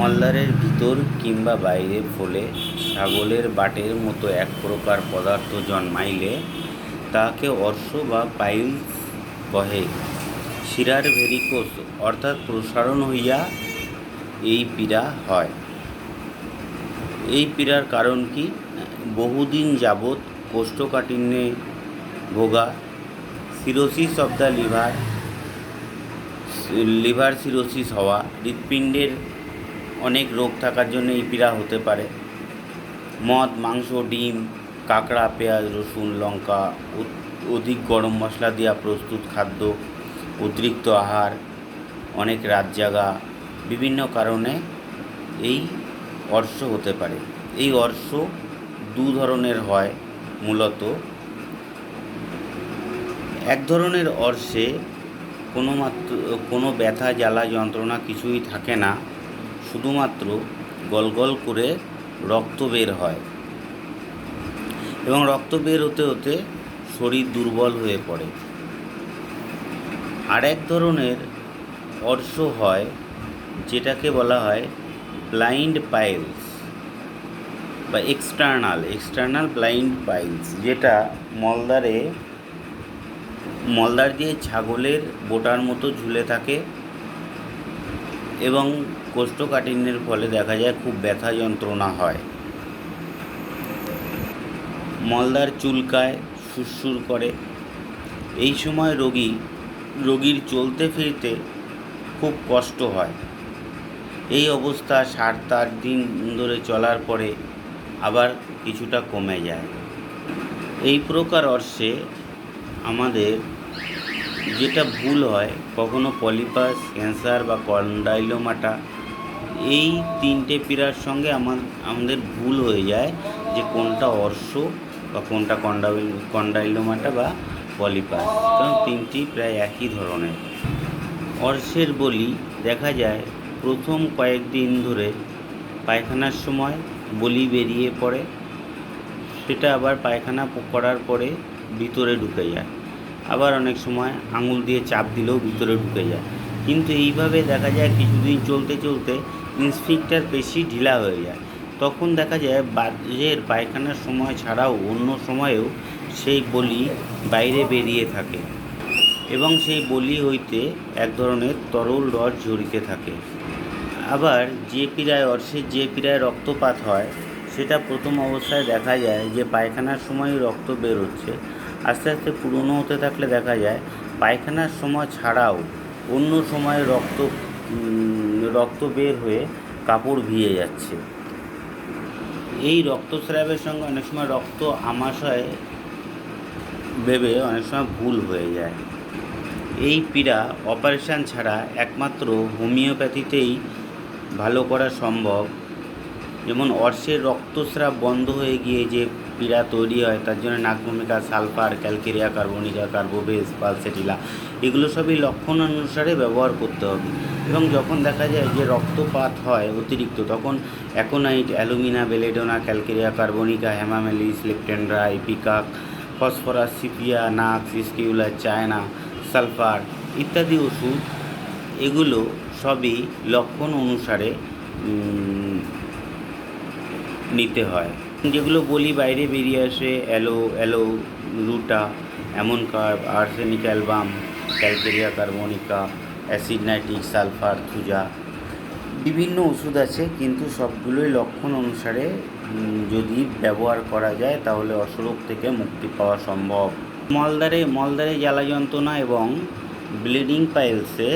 মলদ্বারের ভিতর কিংবা বাইরে ফলে ছাগলের বাটের মতো এক প্রকার পদার্থ জন্মাইলে তাহাকে অর্শ বা পাইলস কহে। শিরার ভেরিকোস অর্থাৎ প্রসারণ হইয়া এই পীড়া হয়। এই পীড়ার কারণ কি? বহুদিন যাবৎ কোষ্ঠকাঠিন্যে ভোগা, cirrhosis of the liver cirrhosis হওয়া, হৃৎপিণ্ডের অনেক রোগ থাকার জন্য এই পীড়া হতে পারে। মদ, মাংস, ডিম, কাঁকড়া, পেঁয়াজ, রসুন, লঙ্কা, অধিক গরম মশলা দিয়া প্রস্তুত খাদ্য, অতিরিক্ত আহার, অনেক রাত জাগা, বিভিন্ন কারণে এই অর্শ হতে পারে। এই অর্শ দু ধরনের হয় মূলত। এক ধরনের অর্শে কোনো ব্যথা, জ্বালা, যন্ত্রণা কিছুই থাকে না, শুধুমাত্র গলগল করে রক্ত বের হয় এবং রক্ত বের হতে হতে শরীর দুর্বল হয়ে পড়ে। আর এক ধরনের অর্শ হয় যেটাকে বলা হয় ব্লাইন্ড পাইলস বা এক্সটার্নাল ব্লাইন্ড পাইলস, যেটা মলদ্বার দিয়ে ছাগলের বোটার মতো ঝুলে থাকে এবং কোষ্ঠকাঠিন্যের ফলে দেখা যায় খুব ব্যথা যন্ত্রণা হয়। মলদ্বার চুলকায়, সুরসুর করে। এই সময় রোগীর চলতে ফিরতে খুব কষ্ট হয়। এই অবস্থা 7-8 দিন ধরে চলার পরে আবার কিছুটা কমে যায়। এই প্রকার অর্শে আমাদের যেটা ভুল হয়, কখনো পলিপাস, ক্যান্সার বা কন্ডাইলোমাটা, এই 3টে পীড়ার সঙ্গে আমাদের ভুল হয়ে যায় যে কোনটা অর্শ বা কোনটা কন্ডাইলোমাটা বা পলিপাস, কারণ 3টি প্রায় একই ধরনের। অর্শের বলি দেখা যায় প্রথম কয়েকদিন ধরে পায়খানার সময় বলি বেরিয়ে পড়ে, সেটা আবার পায়খানা করার পরে ভিতরে ঢুকে যায়, আবার অনেক সময় আঙুল দিয়ে চাপ দিলেও ভিতরে ঢুকে যায়। কিন্তু এইভাবে দেখা যায় কিছুদিন চলতে চলতে ইনস্ফিংক্টার পেশি ঢিলা হয়ে যায়। তখন দেখা যায় বাজের পায়খানার সময় ছাড়াও অন্য সময়েও সেই বলি বাইরে বেরিয়ে থাকে এবং সেই বলি হইতে এক ধরনের তরল রস ঝরিতে থাকে। আবার অর্শের যে পীড়ায় রক্তপাত হয়, সেটা প্রথম অবস্থায় দেখা যায় যে পায়খানার সময় রক্ত বের হচ্ছে, আস্তে আস্তে পুরনো হতে থাকলে দেখা যায় পায়খানার সময় ছাড়াও অন্য সময় রক্ত বের হয়ে কাপড় ভিজে যাচ্ছে। এই রক্তস্রাবের সঙ্গে অনেক সময় রক্ত আমাশয় ভেবে অনেক সময় ভুল হয়ে যায়। এই পীড়া অপারেশন ছাড়া একমাত্র হোমিওপ্যাথিতেই ভালো করা সম্ভব। যেমন অর্শের রক্তস্রাব বন্ধ হয়ে গিয়ে যে পীড়া তৈরি হয়, তার জন্য নাকভূমিকা, সালফার, ক্যালকেরিয়া কার্বনিকা, কার্বোবেজ, পালসেটিলা, এগুলো সবই লক্ষণ অনুসারে ব্যবহার করতে হবে। এবং যখন দেখা যায় যে রক্তপাত হয় অতিরিক্ত, তখন aconite, alumina, belladonna, calcarea carbonica, hamamelis, leptandra, ipecac, phosphorus, sepia, nux, স্কিউলার, চায়না, সালফার ইত্যাদি ওষুধ, এগুলো সবই লক্ষণ অনুসারে নিতে হয়। যেগুলো বলি বাইরে বেরিয়ে আসে, aloe ruta, ammon carb, arsenic album, calcarea carbonica, acid nitric, sulphur, thuja, বিভিন্ন ওষুধ আছে, কিন্তু সবগুলোই লক্ষণ অনুসারে যদি ব্যবহার করা যায় তাহলে অসুরোগ থেকে মুক্তি পাওয়া সম্ভব। মলদ্বারে জ্বালা যন্ত্রণা এবং ব্লিডিং পাইলসে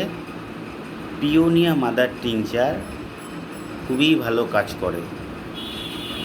পিওনিয়া মাদার টিংচার খুবই ভালো কাজ করে।